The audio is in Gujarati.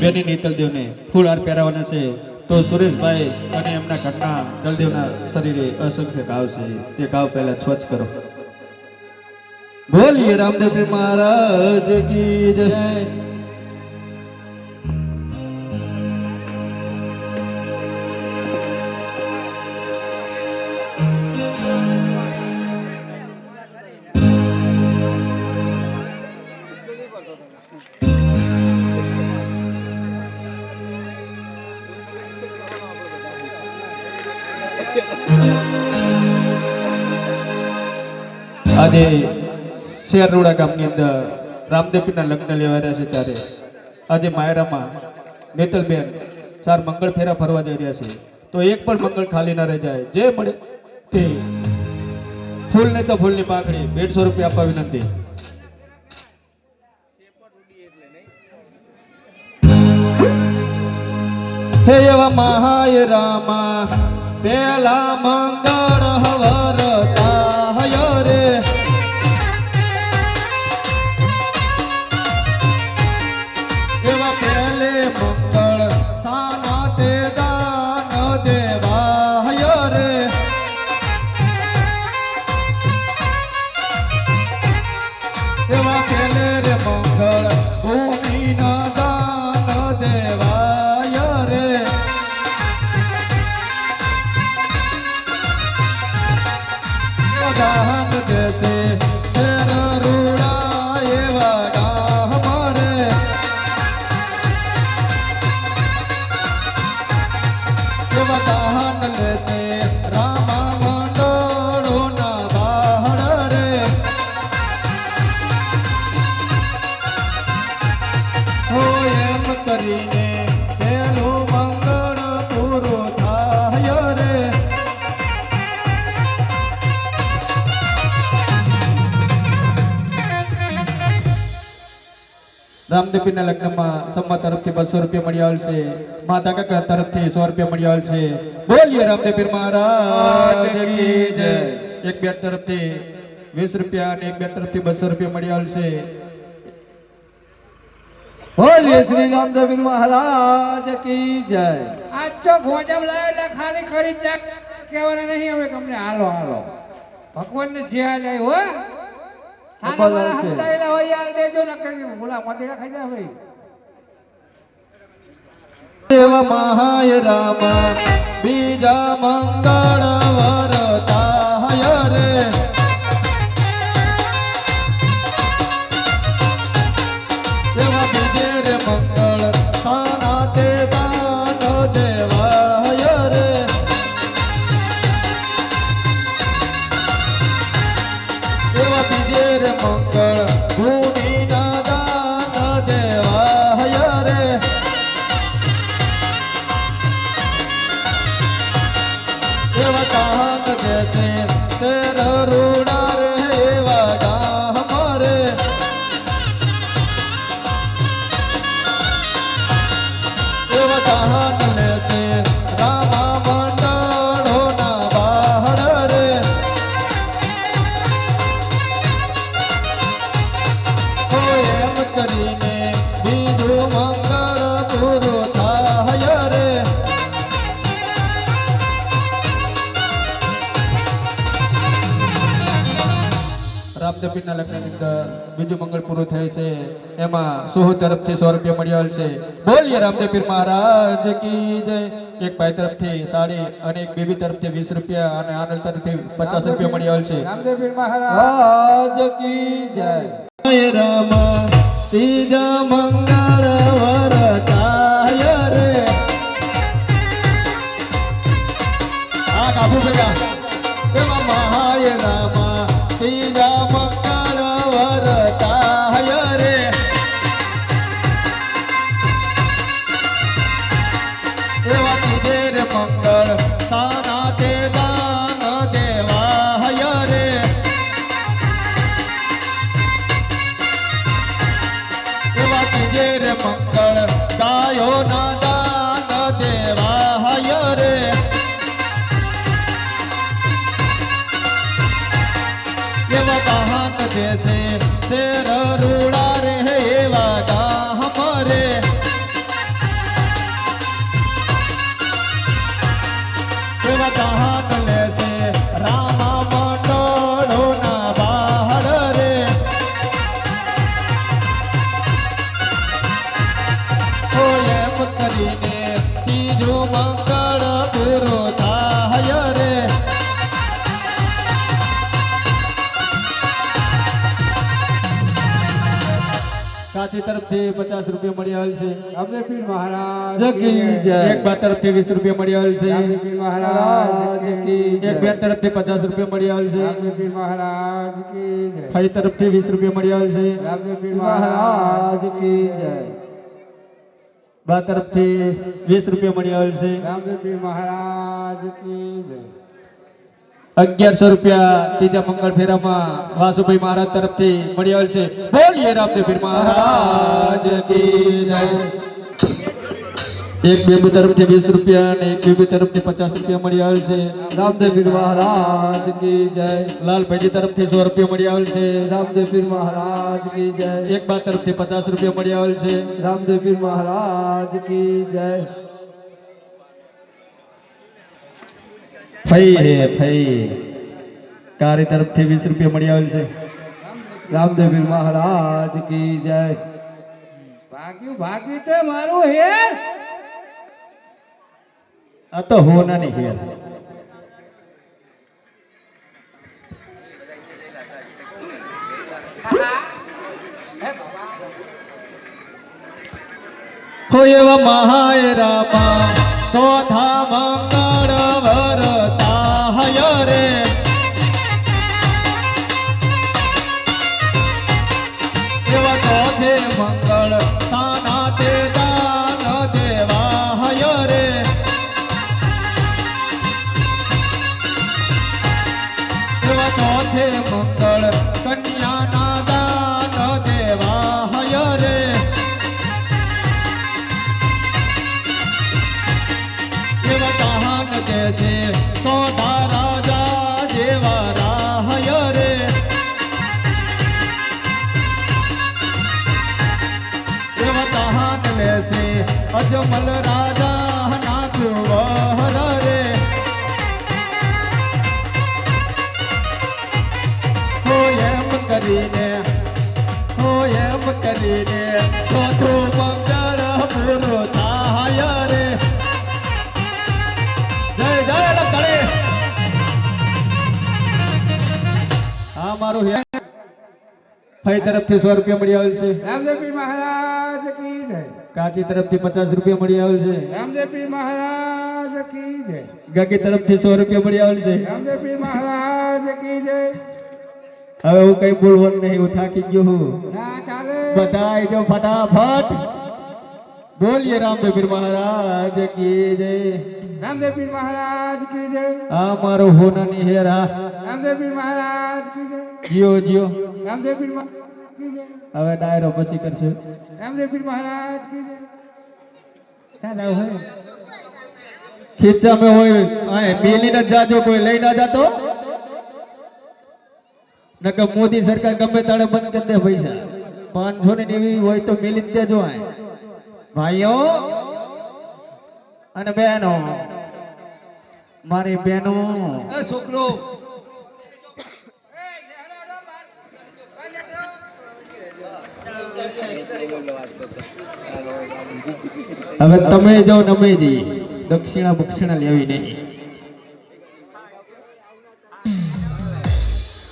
બેની નીતલદેવને ફૂલ હાર પહેરાવવાના છે તો સુરેશભાઈ અને એમના ઘરના દલદેવના શરીરે અસંખ્ય ઘાવ છે તે ઘાવ પહેલા સ્વચ્છ કરો. બોલીએ રામદેવ મહારાજ કી જય. આજે શેરરોડા ગામની અંદર રામદેવપીરના લગ્ન લેવા રહ્યા છે ત્યારે આજે માયરામાં નેતલબેન 4 મંગળ ફેરા ફરવા જઈ રહ્યા છે તો એક પણ મંગળ ખાલી ના રહી જાય. જે મળે તે ફૂલ ને તો ફૂલની પાંખડી 150 રૂપિયા આપવા વિનંતી. હે એવા મહાય રામા પેલા મંગળ હવરતા રે એવા પહેલે મંગળ સાના તે દાન દેવાય રે એવા પહેલે રે મંગળ ભૂમિના દાન દેવાય રે દાન દેશે શેર રૂડા એવા ગામ રે એવા દાન લેશે રામા મંડળો ના બાળ રે હો એમ કરીને પેલું મંગળ પૂરું થાય રે રામદેવપીરના લગ્નમાં સમા તરફથી 200 રૂપિયા મળી આવેલ છે. માતા કાકા તરફથી 100 રૂપિયા મળી આવેલ છે. બોલીએ રામદેવપીર મહારાજ કી જય. એક બેટ તરફથી 20 રૂપિયા અને એક બેટ તરફથી 200 રૂપિયા મળી આવેલ છે. બોલીએ શ્રી રામદેવપીર મહારાજ કી જય. આજ તો ગોજમ લાવેલા ખાલી કરી જ કહેવાના નહીં હવે તમને હાલો હાલો ભગવાનને જે જાય હો આના મારા હસ્તાયેલા હોય યાર દેજો ન કરી બોલા માથે ખાઈ જાય ભાઈ. એવા મહાય રામા બીજા મંગળ વરતાય રે એવા બીજે રે મંગળ સાના તે દાન દેવાય રે એવા બીજે રે મંગળ ભૂમિના દાન દેવાય રે એવા દાન દેશે શેર રૂડા રે એવા ગામ રે એવા દાન લેશે રામા મંડળો ના બાળ રે હો એમ કરીને બીજું મંગળ પૂરું થાય રે રામદેવપીરના લગ્નની અંદર બીજું મંગળ પૂરું થાય છે. એમાં સોહ તરફથી 100 રૂપિયા મળી આવેલ છે. બોલીએ રામદેવપીર મહારાજ કી જય. એક ભાઈ તરફથી સાડી અને એક બેબી તરફથી 20 રૂપિયા અને આનંદ તરફથી 50 રૂપિયા મળી આવેલ છે. રામદેવપીર મહારાજ કી જય. જય રામ ત્રીજા મંગળ વરતાય રે આ કાબુ ભેગા એવા મહાય રામા ત્રીજા મંગળ વરતાય રે એવા ત્રીજે રે મંગળ સાના તે દાન દેવાય રે એવા ત્રીજે રે મંગળ ગાયો ના દાન દેવાય રે એવા દાન દેશે શેર રૂડા રે એવા ગામ રે કાચી તરફથી 50 રૂપિયા મળી આવેલ છે. રામદેવ પીર મહારાજ કી જય. એક બા તરફથી 20 રૂપિયા મળી આવેલ છે. રામદેવ પીર મહારાજ મહારાજ કી જય. એક બેન તરફથી 50 રૂપિયા મળી આવેલ છે. રામદેવ પીર મહારાજ કી જય. ભાઈ તરફથી 20 રૂપિયા મળી આવેલ છે. રામદેવ પીર મહારાજ મહારાજ કી જય. બા તરફથી 20 રૂપિયા મળી આવેલ છે. રામદેવ પીર મહારાજ કી જય. 1100 રૂપિયા ત્રીજા મંગળ ફેરામાં વાસુભાઈ મહારાજ તરફથી મળી આવેલ છે. બોલીએ રામદેવ પીર મહારાજ કી જય. એક બેબુ તરફથી 20 રૂપિયા અને એક બેબુ તરફથી 50 રૂપિયા મળી આવેલ છે. રામદેવ પીર મહારાજ કી જય. લાલભાઈજી તરફથી 100 રૂપિયા મળી આવેલ છે. રામદેવ પીર મહારાજ કી જય. એક બા તરફથી 50 રૂપિયા મળી આવેલ છે. રામદેવ પીર મહારાજ કી જય. ફઈ હે ફઈ કારી તરફથી 20 રૂપિયા મળી આવેલ છે. રામદેવ પીર મહારાજ કી જય. ભાગ્યું તો મારું હે. આ તો હોના નહીં યાર. હો એવા મહાય રામા ચોથા મંગળ વરતા હય રે. એવા ચોથે મંગળ સાના તે દાન દેવા હય રે. એવા ચોથે મંગળ કન્યાના દાન દેવા હય રે. એવા દાન દેશે સોદા રાજા જેવા રાહય રે. એવા દાન લેશે અજમલ રાજા નાથ વહર રે. હો એમ કરીને ચોથું મંગળ પૂરું થાય રે. જય જય લખડે. હા મારું હે ભાઈ તરફથી 100 રૂપિયા મળી આવેલ છે. રામદેવ પીર મહારાજ કી જય. કાચી તરફથી 50 રૂપિયા મળી આવેલ છે. રામદેવ પીર મહારાજ કી જય. ગાગી તરફથી 100 રૂપિયા મળી આવેલ છે. રામદેવ પીર મહારાજ કી જય. હવે હું કઈ બોલવાનું નહીં, હું થાકી ગયો હું. ના ચાલે. બધાય જો ફટાફટ બોલીએ રામદેવ પીર મહારાજ કી જય. રામદેવ પીર મહારાજ કી જય. આ મારો હોનાની હેરા રામદેવ પીર મહારાજ કી જય. જીઓ જીઓ. રામદેવ પીર મહારાજ કી જય. હવે ડાયરો પછી કરશે. રામદેવ પીર મહારાજ કી જય. ચાલ આવ હે. ખીચા में હોય આય મેલી ન જાજો, કોઈ લઈ ના જાતો. નકર મોદી સરકાર ગમે તાળે બંધ કરી દે પૈસા. 500 ની એવી હોય તો મેલી જ દેજો. આય ભાઈઓ અને બહેનો, મારી બહેનો, એ છોકરો હવે તમે જાઓ ને અમે જઈએ. દક્ષિણા બક્ષિણા લેવી નહીં.